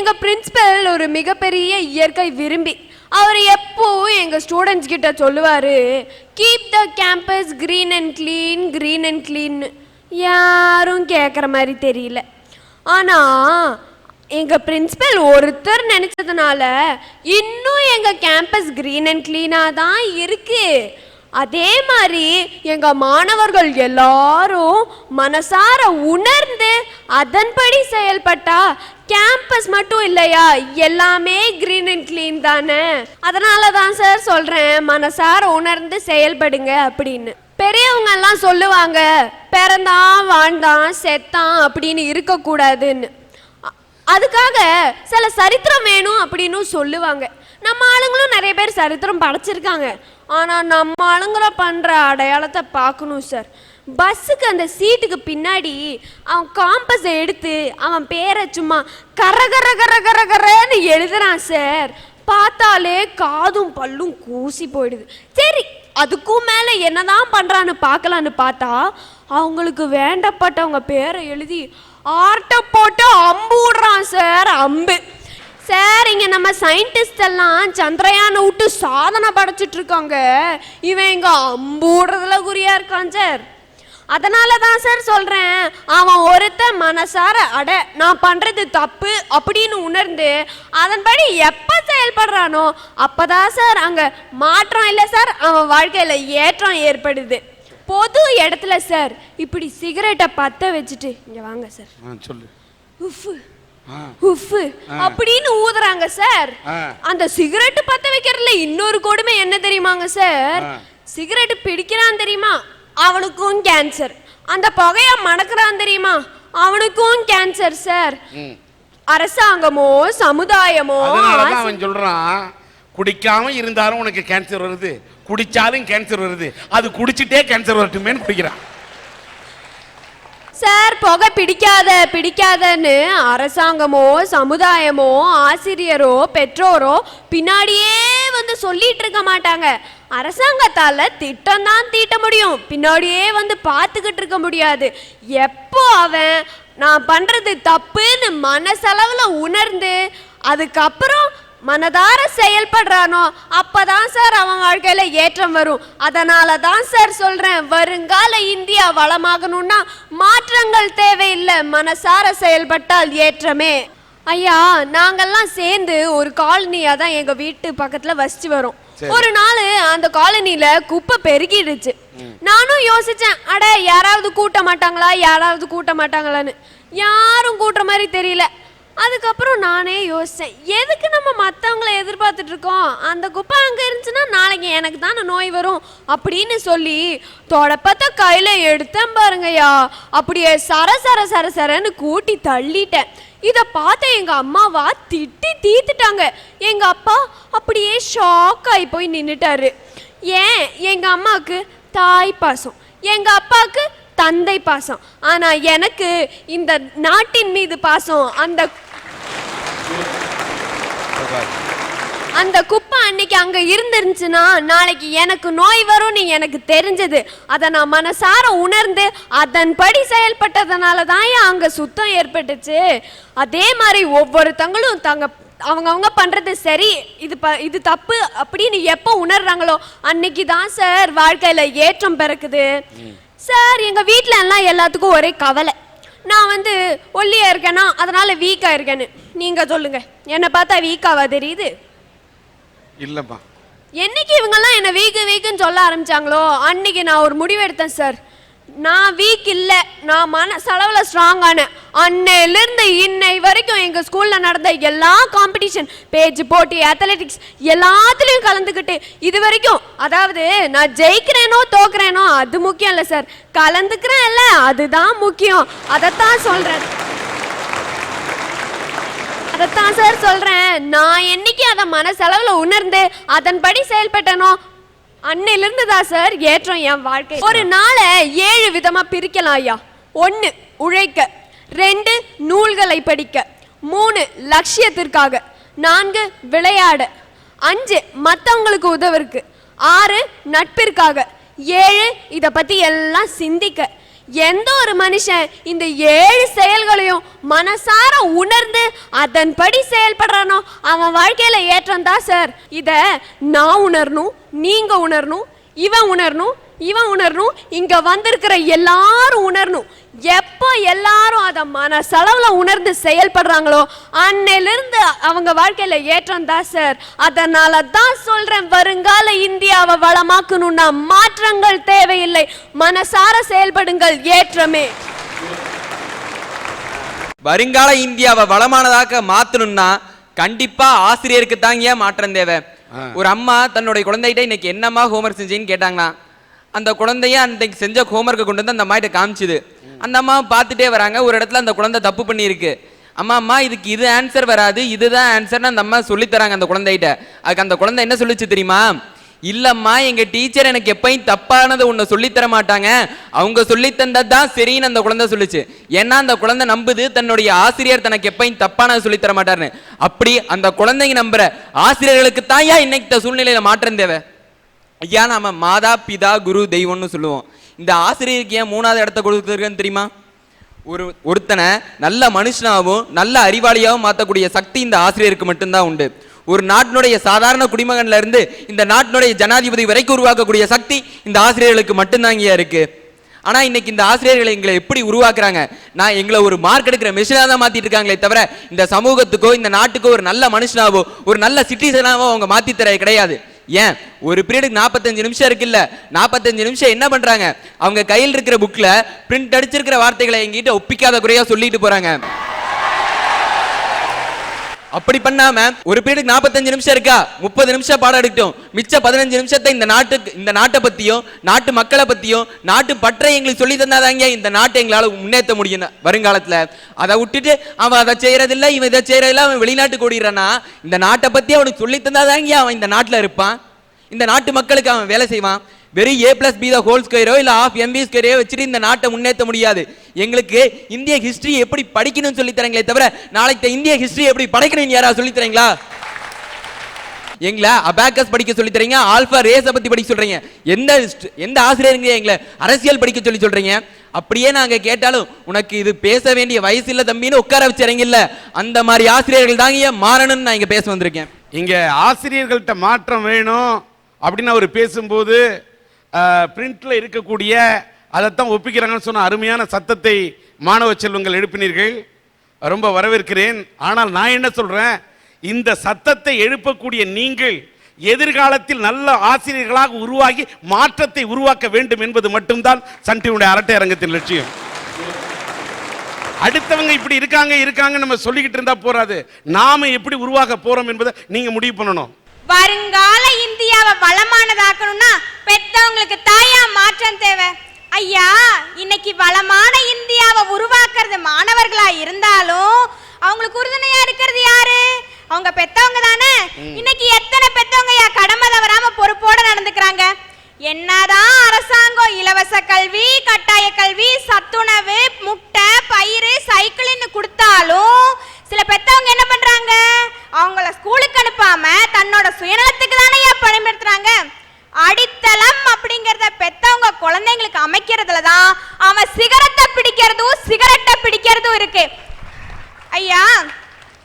எங்க பிரின்சிபல் ஒரு மிகப்பெரிய இயற்கை விரும்பி. அவர் எப்போ எங்க ஸ்டூடெண்ட்ஸ் கிட்ட சொல்லுவாரு, keep the campus green and clean, green and clean. யாரும் கேட்குற மாதிரி தெரியல. ஆனா எங்க பிரின்சிபல் ஒருத்தர் நினைச்சதுனால இன்னும் எங்க கேம்பஸ் கிரீன் அண்ட் கிளீனா தான் இருக்கு. அதே மாதிரி எங்க மாணவர்கள் எல்லாரும் மனசார உணர்ந்து அதன்படி செயல்பட்டா கேம்பஸ் மட்டும் இல்லையா, எல்லாமே கிரீன் அண்ட் கிளீன் தானே. அதனால தான் சார் சொல்றேன், மனசார உணர்ந்து செயல்படுங்க அப்படின்னு. பெரியவங்க எல்லாம் சொல்லுவாங்க, பிறந்தான் வாழ்ந்தான் செத்தான் அப்படின்னு இருக்கக்கூடாதுன்னு. அதுக்காக சில சரித்திரம் வேணும் அப்படின்னு சொல்லுவாங்க. நம்ம ஆளுங்களும் நிறைய பேர் சரித்திரம் படைச்சிருக்காங்க. ஆனால் நம்ம ஆளுங்களை பண்ணுற அடையாளத்தை பார்க்கணும் சார். பஸ்ஸுக்கு அந்த சீட்டுக்கு பின்னாடி அவன் காம்பஸை எடுத்து அவன் பேரை சும்மா கரன்னு எழுதுறான் சார். பார்த்தாலே காதும் பல்லும் கூசி போயிடுது. சரி, அதுக்கும் மேலே என்னதான் பண்ணுறான்னு பார்க்கலான்னு பார்த்தா அவங்களுக்கு வேண்டப்பட்டவங்க பேரை எழுதி ஆர்ட்ட போட்டு அம்பு விடுறான் சார். அம்பு சார், இங்கே நம்ம சயின்டிஸ்ட் எல்லாம் சந்திரயானை விட்டு சாதனை படைச்சிட்டு இருக்காங்க. இவன் இங்கே அம்பு விடுறதுல குறியா இருக்கான் சார். அதனால தான் சார் சொல்கிறேன், அவன் ஒருத்தன் மனசார நான் பண்ணுறது தப்பு அப்படின்னு உணர்ந்து அதன்படி எப்போ செயல்படுறானோ அப்போதான் சார் அங்கே மாற்றம் இல்லை சார், அவன் வாழ்க்கையில் ஏற்றம் ஏற்படுது. பொது இடத்துல சார் இப்படி சிகரெட்டை பற்ற வச்சுட்டு இங்கே வாங்க சார், சொல்லு உஃப் உஃப் அப்படின்னு ஊதுறாங்க சார். அந்த சிகரெட் பற்ற வைக்கிறதுல இன்னொரு கொடுமை என்ன தெரியுமாங்க சார், சிகரெட் பிடிக்கிறான் தெரியுமா அவனுக்கும் கேன்சர். அந்த புகைய மணக்கிறான் தெரியுமா அவனுக்கும் கேன்சர் சார். அரசாங்கமோ சமுதாயமோ அவன் சொல்றான், குடிக்காம இருந்தாலும் உனக்கு கேன்சர் வருது, குடிச்சாலும் கேன்சர் வருது, அது குடிச்சிட்டே கேன்சர் வரட்டுமே குடிக்கிறான் சார். புகை பிடிக்காதன்னு அரசாங்கமோ சமுதாயமோ ஆசிரியரோ பெற்றோரோ பின்னாடியே வந்து சொல்லிட்டு இருக்க மாட்டாங்க. அரசாங்கத்தால திட்டம் தான் தீட்ட முடியும், பின்னாடியே வந்து பார்த்துக்கிட்டு இருக்க முடியாது. எப்போ அவன் நான் பண்றது தப்புன்னு மனசளவுல உணர்ந்து அதுக்கப்புறம் மனதார செயல்படுறானோ அப்பதான் சார் அவன் வாழ்க்கையில ஏற்றம் வரும். அதனால தான் சார் சொல்றேன், வருங்கால இந்தியா வளமாகணும்னா மாற்றங்கள் தேவையில்லை, மனசார செயல்பட்டால் ஏற்றமே. ஐயா, நாங்கெல்லாம் சேர்ந்து ஒரு காலனியா தான் எங்க வீட்டு பக்கத்துல வசிச்சு வரோம். ஒரு நாள் அந்த காலனில குப்பை பெருகிடுச்சு. நானும் யோசிச்சேன், அட யாராவது கூட்ட மாட்டாங்களான்னு. யாரும் கூட்டுற மாதிரி தெரியல. அதுக்கப்புறம் நானே யோசித்தேன், எதுக்கு நம்ம மற்றவங்களை எதிர்பார்த்துட்டு இருக்கோம், அந்த குப்பை அங்கே இருந்துச்சுன்னா நாளைக்கு எனக்கு தானே நோய் வரும் அப்படின்னு சொல்லி தொடப்பத்தை கையில் எடுத்தேன் பாருங்கய்யா. அப்படியே சரன்னு கூட்டி தள்ளிட்டேன். இதை பார்த்த எங்கள் அம்மாவா திட்டி தீத்துட்டாங்க. எங்கள் அப்பா அப்படியே ஷாக் ஆகி போய் நின்றுட்டாரு. ஏன், எங்கள் அம்மாவுக்கு தாய் பாசம், எங்கள் அப்பாவுக்கு தந்தை பாசம், ஆனா எனக்கு இந்த நாட்டின் மீது பாசம். அந்த குப்பை அன்னைக்கு அங்க இருந்துருந்துச்சுன்னா நாளைக்கு எனக்கு நோய் வரும்னு எனக்கு தெரிஞ்சது. அதை நான் மனசார உணர்ந்து அதன்படி செயல்பட்டதுனால தான் அங்க சுத்தம் ஏற்பட்டுச்சு. அதே மாதிரி ஒவ்வொருத்தங்களும் அவங்க பண்றது சரி, இது தப்பு அப்படின்னு எப்போ உணர்றாங்களோ அன்னைக்கு தான் சார் வாழ்க்கையில ஏற்றம் பிறக்குது. சார், எங்கள் வீட்டில் எல்லாம் எல்லாத்துக்கும் ஒரே கவலை, நான் வந்து ஒல்லியாக இருக்கேனா அதனால் வீக்காக இருக்கேன்னு. நீங்கள் சொல்லுங்கள், என்னை பார்த்தா வீக்காவா தெரியுது? இல்லைப்பா. என்னைக்கு இவங்கெல்லாம் என்னை வீக்குன்னு சொல்ல ஆரம்பித்தாங்களோ அன்னைக்கு நான் ஒரு முடிவு எடுத்தேன் சார். நான் வீக் இல்லை, நான் மனசளவில் ஸ்ட்ராங்கான. அன்னையிலிருந்து இன்னை வரைக்கும் எங்கள் ஸ்கூலில் நடந்த எல்லா காம்படிஷன், பேச்சு போட்டி, அத்லெட்டிக்ஸ் எல்லாத்துலேயும் கலந்துக்கிட்டு இது வரைக்கும், அதாவது நான் ஜெயிக்கிறேனோ தோக்குறேனோ அது முக்கியம் இல்லை சார், கலந்துக்கிறேன் இல்லை அதுதான் முக்கியம். அதைத்தான் சார் சொல்கிறேன். நான் என்னைக்கு அதை மனசளவில் உணர்ந்து அதன்படி செயல்பட்டனோ அன்னையிலிருந்து தான் சார் ஏற்றம் என் வாழ்க்கை. ஒரு நாளை 7 விதமா பிரிக்கலாம் ஐயா. 1 உழைக்க, 2 நூல்களை படிக்க, 3 லட்சியத்திற்காக, 4 விளையாட, 5 மற்றவங்களுக்கு உதவிற்கு, 6 நட்பிற்காக, 7 இதை பத்தி எல்லாம் சிந்திக்க. எந்த ஒரு மனுஷன் இந்த 7 செயல்களையும் மனசார உணர்ந்து அதன்படி செயல்படுறானோ அவன் வாழ்க்கையில ஏற்றம் தான் சார். இத நான் உணரணும், நீங்க உணரணும், இவன் உணரணும், இவன் உணரணும், இங்க வந்திருக்கிற எல்லாரும் உணரணும். எப்போ எல்லாரும் அதை மனசளவுல உணர்ந்து செயல்படுறாங்களோ அன்னையிலிருந்து அவங்க வாழ்க்கையில ஏற்றம் தான் சார். அதனால தான் சொல்றேன், வருங்கால இந்தியாவை வளமாக்கணும்னா மாற்றங்கள் தேவையில்லை, மனசார செயல்படுங்கள், ஏற்றமே. வருங்கால இந்தியாவை வளமானதாக மாத்தணும்னா கண்டிப்பா ஆசிரியருக்கு தாங்க மாற்றம் தேவை. ஒரு அம்மா தன்னுடைய குழந்தைகிட்ட இன்னைக்கு என்னம்மா ஹோம்ஒர்க் செஞ்சேன்னு கேட்டாங்களா. அந்த குழந்தைய அன்றைக்கு செஞ்ச ஹோம்ஒர்க்கை கொண்டு வந்து அந்த அம்மாட்ட காமிச்சுது. அந்த அம்மா பார்த்துட்டே வராங்க. ஒரு இடத்துல அந்த குழந்தை தப்பு பண்ணியிருக்கு. அம்மா இதுக்கு இது ஆன்சர் வராது, இதுதான் ஆன்சர்னு அந்த அம்மா சொல்லித்தராங்க அந்த குழந்தைகிட்ட. அதுக்கு அந்த குழந்தை என்ன சொல்லிச்சு தெரியுமா? இல்லம்மா, எங்க டீச்சர் எனக்கு எப்பயும் தப்பானது ஒன்று சொல்லித்தர மாட்டாங்க, அவங்க சொல்லித்தந்ததான் சரின்னு அந்த குழந்தை சொல்லிச்சு. ஏன்னா அந்த குழந்தை நம்புது தன்னுடைய ஆசிரியர் தனக்கு எப்பயும் தப்பானது சொல்லித்தர மாட்டாருன்னு. அப்படி அந்த குழந்தைங்க நம்புற ஆசிரியர்களுக்கு தான் இன்னைக்கு சூழ்நிலையில மாற்றம் தேவை. ஐயா, நாம மாதா பிதா குரு தெய்வம்னு சொல்லுவோம். இந்த ஆசிரியருக்கு ஏன் 3வது இடத்த கொடுத்துருக்குன்னு தெரியுமா? ஒருத்தனை நல்ல மனுஷனாகவும் நல்ல அறிவாளியாகவும் மாற்றக்கூடிய சக்தி இந்த ஆசிரியருக்கு மட்டும்தான் உண்டு. ஒரு நாட்டினுடைய சாதாரண குடிமகன்ல இருந்து இந்த நாட்டினுடைய ஜனாதிபதி வரைக்கும் உருவாக்கக்கூடிய சக்தி இந்த ஆசிரியர்களுக்கு மட்டும்தான் இருக்கு. ஆனா இன்னைக்கு இந்த ஆசிரியர்களை எங்களை எப்படி உருவாக்குறாங்க? நான் எங்களை ஒரு மார்க் எடுக்கிற மெஷினாக தான் மாத்திட்டு இருக்காங்களே தவிர இந்த சமூகத்துக்கோ இந்த நாட்டுக்கோ ஒரு நல்ல மனுஷனாவோ ஒரு நல்ல சிட்டிசனாவோ அவங்க மாத்தி தர கிடையாது. ஏன், ஒரு பீரியடுக்கு 45 நிமிஷம் இருக்குல்ல, 45 நிமிஷம் என்ன பண்றாங்க? அவங்க கையில் இருக்கிற புக்ல பிரிண்ட் அடிச்சிருக்கிற வார்த்தைகளை எங்கிட்ட ஒப்பிக்காத குறையா சொல்லிட்டு போறாங்க. அப்படி பண்ணாம ஒரு பீரியடுக்கு 45 நிமிஷம் இருக்கா, 30 நிமிஷம் பாடம் எடுக்கட்டும், மிச்ச 15 நிமிஷத்தை இந்த நாட்டை பத்தியும் நாட்டு மக்களை பத்தியும் நாட்டு பற்றை எங்களுக்கு சொல்லி தந்தாதாங்க இந்த நாட்டை எங்களால முன்னேற்ற முடியும் வருங்காலத்துல. அதை விட்டுட்டு அவன் அதை செய்யறதில்ல, இவன் இதை செய்யறதில்ல, அவன் வெளிநாட்டுக்கு ஓடிடுறானா, இந்த நாட்டை பத்தி அவனுக்கு சொல்லி தந்தாதாங்க அவன் இந்த நாட்டுல இருப்பான், இந்த நாட்டு மக்களுக்கு அவன் வேலை செய்வான். வெறும் A+B² இல்ல ½ வச்சுட்டு இந்த நாட்டை முன்னேற்ற முடியாது. எங்களுக்கு இந்திய ஹிஸ்டரி எப்படி படிக்கணும்னு சொல்லி தரீங்களே தவிர நாளைக்கு இந்திய ஹிஸ்டரி எப்படி படைக்கணும்னு யாராவது சொல்லி தரீங்களா? எங்களை அபாக்கஸ் படிக்க சொல்லி தரீங்க, ஆல்பா ரேஸை பத்தி படிக்க சொல்றீங்க. எந்த ஆசிரியருங்க எங்களை அரசியல் படிக்க சொல்லி சொல்றீங்க? அப்படியே நாங்க கேட்டாலும் உனக்கு இது பேச வேண்டிய வயசு இல்ல தம்பின்னு உட்கார வச்சுறீங்கல்ல, அந்த மாதிரி ஆசிரியர்கள் தாங்க மாறணும்னு நான் இங்க பேச வந்திருக்கேன். இங்க ஆசிரியர்கள்ட்ட மாற்றம் வேணும் அப்படின்னு அவர் பேசும்போது பிரிண்ட்ல இருக்கக்கூடிய அதைத்தான் ஒப்பிக்கிறாங்கன்னு சொன்ன அருமையான சத்தத்தை மாணவ செல்வங்கள் எழுப்பினீர்கள், ரொம்ப வரவேற்கிறேன். ஆனால் நான் என்ன சொல்றேன், இந்த சத்தத்தை எழுப்பக்கூடிய நீங்கள் எதிர்காலத்தில் நல்ல ஆசிரியர்களாக உருவாகி மாற்றத்தை உருவாக்க வேண்டும் என்பது மட்டும்தான் சன் டிவியுடைய அரட்டை அரங்கத்தின் லட்சியம். அடுத்தவங்க இப்படி இருக்காங்க நம்ம சொல்லிக்கிட்டு இருந்தா போறாது, நாம எப்படி உருவாக போறோம் என்பதை நீங்க முடிவு பண்ணணும். வருங்கால இந்தியாவை வளமானதாக்கணும்னா பெத்தவங்களுக்கு தாயா மாற்றம் தேவை. ஐயா, இன்னைக்கு வளமான இந்தியாவை உருவாக்குறது மாணவர்களா இருந்தாலும் அவங்களுக்கு உறுதுணையா இருக்கிறது யாரு? அவங்க பெத்தவங்க தானே. இன்னைக்கு எத்தனை பெத்தவங்க கடமை தவறாம பொறுப்போட நடந்துக்கிறாங்க? என்னதான் அரசாங்கம் இலவச கல்வி, கட்டாய கல்வி, சத்துணவு, முட்டை, பயிறு, சைக்கிள்னு கொடுத்தாலும் சில பெத்தவங்க என்ன பண்றாங்க? அவங்கள ஸ்கூலுக்கு அனுப்பாம தன்னோட சுயநலத்துக்கு தானே பயன்படுத்துறாங்க. அடித்தளம் அப்படிங்கறத பெத்தவங்க குழந்தைங்களுக்கு அமைக்கிறதுல தான் அவன் சிகரெட்டை பிடிக்கிறதும் இருக்கு. ஐயா,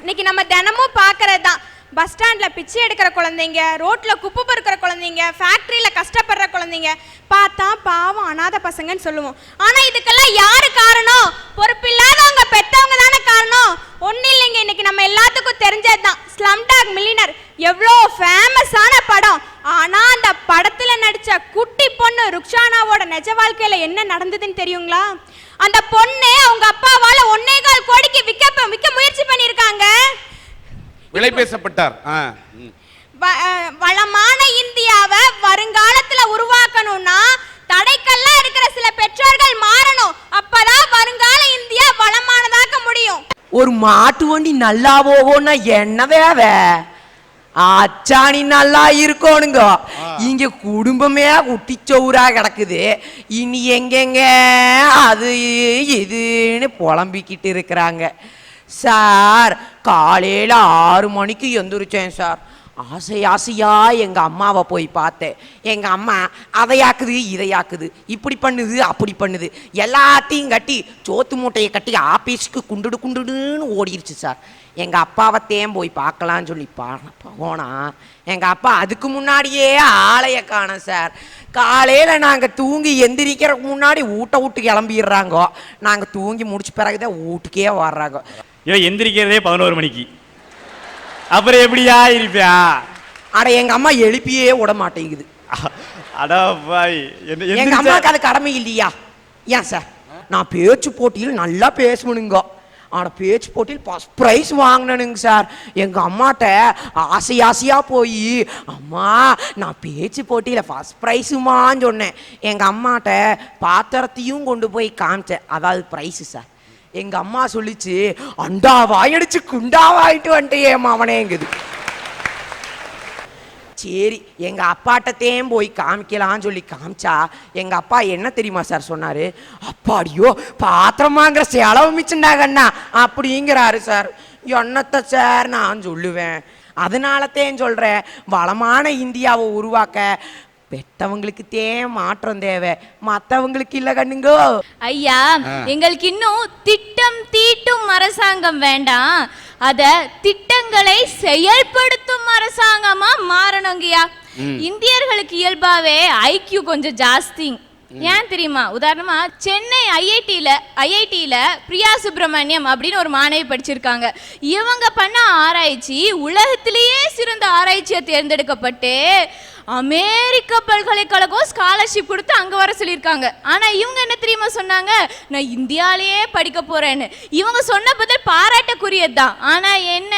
இன்னைக்கு நம்ம தினமும் பார்க்கறது தான், பஸ் ஸ்டாண்ட்ல பிச்சை எடுக்கிற குழந்தைங்க, ரோட்ல குப்பை பொறுக்கிற குழந்தைங்க, ஃபேக்டரியில கஷ்டப்படுற குழந்தைங்க பார்த்தா பாவம் அனாத பசங்கன்னு சொல்லுவோம். ஆனா இதுக்கெல்லாம் யாரு காரணம்? பொறுப்பில்லாதவங்க பெத்தவங்க தானே காரணம். ஒன்னும் இல்லைங்க, இன்னைக்கு நம்ம எல்லாத்துக்கும் தெரிஞ்சதுதான் ஸ்லம்டாக் மில்லியனர் எவ்வளோ ஃபேமஸான படம். ஆனா அந்த படத்துல நடிச்ச குட்டி பொண்ணு ருக்ஷானாவோட நிஜ வாழ்க்கையில என்ன நடந்ததுன்னு தெரியுங்களா? அந்த பொண்ணு அவங்க அப்பாவால 1.25 கோடிக்கு விற்க முயற்சி பண்ணிருக்காங்க. விலை பேசப்பட்டார். வளமான இந்தியாவை வருங்காலத்துல உருவாக்கணும்னா தடைக்கல்லாம் இருக்கிற சில பெற்றோர்கள் மாறணும். அப்பதான் வருங்கால இந்தியா வளமானதாக்க முடியும். ஒரு மாட்டு வண்டி நல்லா போகும்னா என்ன தேவை? அச்சாணி நல்லா இருக்கணுங்க. இங்க குடும்பமே குட்டிச்சோரா கிடக்குது. இனி எங்கெங்க அது இதுன்னு புலம்பிக்கிட்டு இருக்கிறாங்க. சார், காலையில் 6 மணிக்கு எந்திரிச்சேன் சார். ஆசை ஆசையா எங்க அம்மாவை போய் பார்த்தேன். எங்க அம்மா அதையாக்குது இதையாக்குது, இப்படி பண்ணுது அப்படி பண்ணுது, எல்லாத்தையும் கட்டி சோத்து மூட்டையை கட்டி ஆபீஸ்க்கு குண்டுடுன்னு ஓடிடுச்சு சார். எங்க அப்பாவத்தையும் போய் பார்க்கலான்னு சொல்லி போனா எங்க அப்பா அதுக்கு முன்னாடியே ஆளைய காணோம் சார். காலையில நாங்க தூங்கி எந்திரிக்கிறதுக்கு முன்னாடி வீட்டை விட்டு கிளம்பிடுறாங்க. நாங்க தூங்கி முடிச்ச பிறகுதான் வீட்டுக்கே வர்றாங்க. எந்திரிக்கிறதே 11 மணிக்கு, அப்புறம் எப்படியா இருப்பியா? அட எங்க அம்மா எழுப்பியே விட மாட்டேங்குது. அடா பாய், எங்க அம்மாவுக்கு அது கடமை இல்லையா? ஏன் சார், நான் பேச்சு போட்டியில் நல்லா பேசணுங்க. ஆனால் பேச்சு போட்டியில் ஃபர்ஸ்ட் ப்ரைஸ் வாங்கினேனுங்க சார். எங்கள் அம்மாட்ட ஆசையா போய் அம்மா நான் பேச்சு போட்டியில் ஃபர்ஸ்ட் ப்ரைஸுமான்னு சொன்னேன். எங்கள் அம்மாட்ட பாத்திரத்தையும் கொண்டு போய் காமிச்சேன், அதாவது ப்ரைஸு சார். எங்கள் அம்மா சொல்லிச்சு, அண்டா வாயடிச்சு குண்டா வாங்கிட்டு வந்துட்டு ஏமா அவனேங்குது. சரி எங்க அப்பாட்டத்தையும் போய் காமிக்கலான்னு சொல்லி காமிச்சா எங்க அப்பா என்ன தெரியுமா சார் சொன்னாரு? அப்பாடியோ பாத்திரம் வாங்குற செலவு மிச்சுண்டாங்கண்ணா அப்படிங்கிறாரு சார். என்னத்த சார் நான் சொல்லுவேன். அதனாலத்தேன் சொல்றேன், வளமான இந்தியாவை உருவாக்க பெத்தவங்களுக்கு மாற்றம் தேவை, மற்றவங்களுக்கு இல்ல கண்ணுங்கோ. ஐயா, எங்களுக்கு இன்னும் திட்டம் தீட்டும் அரசாங்கம் வேண்டாம், அத திட்டங்களை செயல்படுத்தும் அரசாங்கமா மாறணுங்கய்யா. இந்தியர்களுக்கு இயல்பாவே ஐக்கியூ கொஞ்சம் ஜாஸ்தி. ஏன் தெரியுமா? உதாரணமா சென்னை ஐஐடியில பிரியா சுப்பிரமணியம் அப்படின்னு ஒரு மாணவி படிச்சிருக்காங்க. இவங்க பண்ண ஆராய்ச்சி உலகத்திலேயே சிறந்த ஆராய்ச்சியை தேர்ந்தெடுக்கப்பட்டு அமெரிக்க பல்கலைக்கழகம் ஸ்காலர்ஷிப் கொடுத்து அங்க வர சொல்லியிருக்காங்க. ஆனா இவங்க என்ன தெரியுமா சொன்னாங்க? நான் இந்தியாலேயே படிக்க போறேன்னு. இவங்க சொன்ன பதில் பாராட்டக்குரியதுதான். ஆனா என்ன,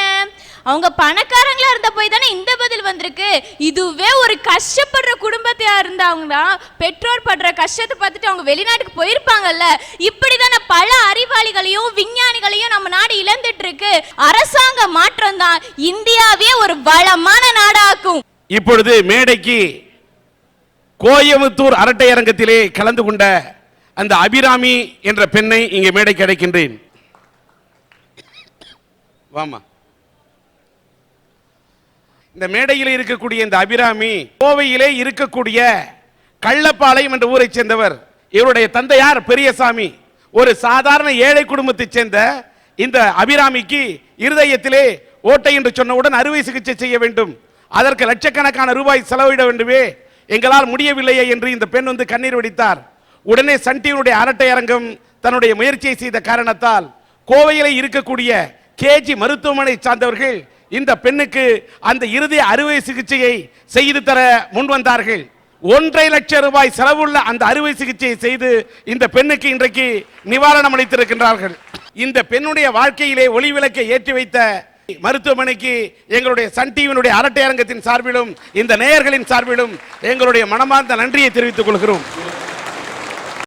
அவங்க பணக்காரங்களா இருந்த போய் தானே இந்த பதில் வந்திருக்கு. இதுவே ஒரு கஷ்டப்படுற குடும்பத்தையா இருந்தாங்கன்னா பெற்றோர் படுற கஷ்டத்தை பார்த்துட்டு அவங்க வெளிநாட்டுக்கு போயிருப்பாங்கல்ல. இப்படிதானே பல அறிவாளிகளையும் விஞ்ஞானிகளையும் நம்ம நாடு இழந்துட்டு இருக்கு. அரசாங்க மாற்றம் தான் இந்தியாவே ஒரு வளமான நாடாக்கும். இப்பொழுது மேடைக்கு கோயமுத்தூர் அரட்டை அரங்கத்திலே கலந்து கொண்ட அந்த அபிராமி என்ற பெண்ணை இங்கே மேடைக்கு அழைக்கின்றேன். வாமா. இந்த மேடையில் இருக்கக்கூடிய இந்த அபிராமி கோவையிலே இருக்கக்கூடிய கள்ளப்பாளையம் என்ற ஊரை சேர்ந்தவர். இவருடைய தந்தையார் பெரியசாமி. ஒரு சாதாரண ஏழை குடும்பத்தைச் சேர்ந்த இந்த அபிராமிக்கு இருதயத்திலே ஓட்டை என்று சொன்னவுடன் அறுவை சிகிச்சை செய்ய வேண்டும், அதற்கு லட்சக்கணக்கான ரூபாய் செலவிட வேண்டுமே, எங்களால் முடியவில்லையே என்று இந்த பெண் வந்து கண்ணீர் வடித்தார். உடனே சன் டிவியுடைய அரட்டை அரங்கம் தன்னுடைய முயற்சியை செய்த காரணத்தால் கோவையிலே இருக்கக்கூடிய கேஜி மருத்துவமனை சார்ந்தவர்கள் இந்த பெண்ணுக்கு அந்த இருதய அறுவை சிகிச்சையை செய்து தர முன்வந்தார்கள். 1.5 லட்சம் ரூபாய் செலவுள்ள அந்த அறுவை சிகிச்சையை செய்து இந்த பெண்ணுக்கு இன்றைக்கு நிவாரணம் அளித்திருக்கின்றார்கள். இந்த பெண்ணுடைய வாழ்க்கையிலே ஒளி விளக்கை ஏற்றி வைத்த மருத்துவமனைக்கு எங்களுடைய சன் டிவியினுடைய அரட்டை அரங்கத்தின் சார்பிலும் இந்த நேயர்களின் சார்பிலும் எங்களுடைய மனமார்ந்த நன்றியை தெரிவித்துக் கொள்கிறோம்.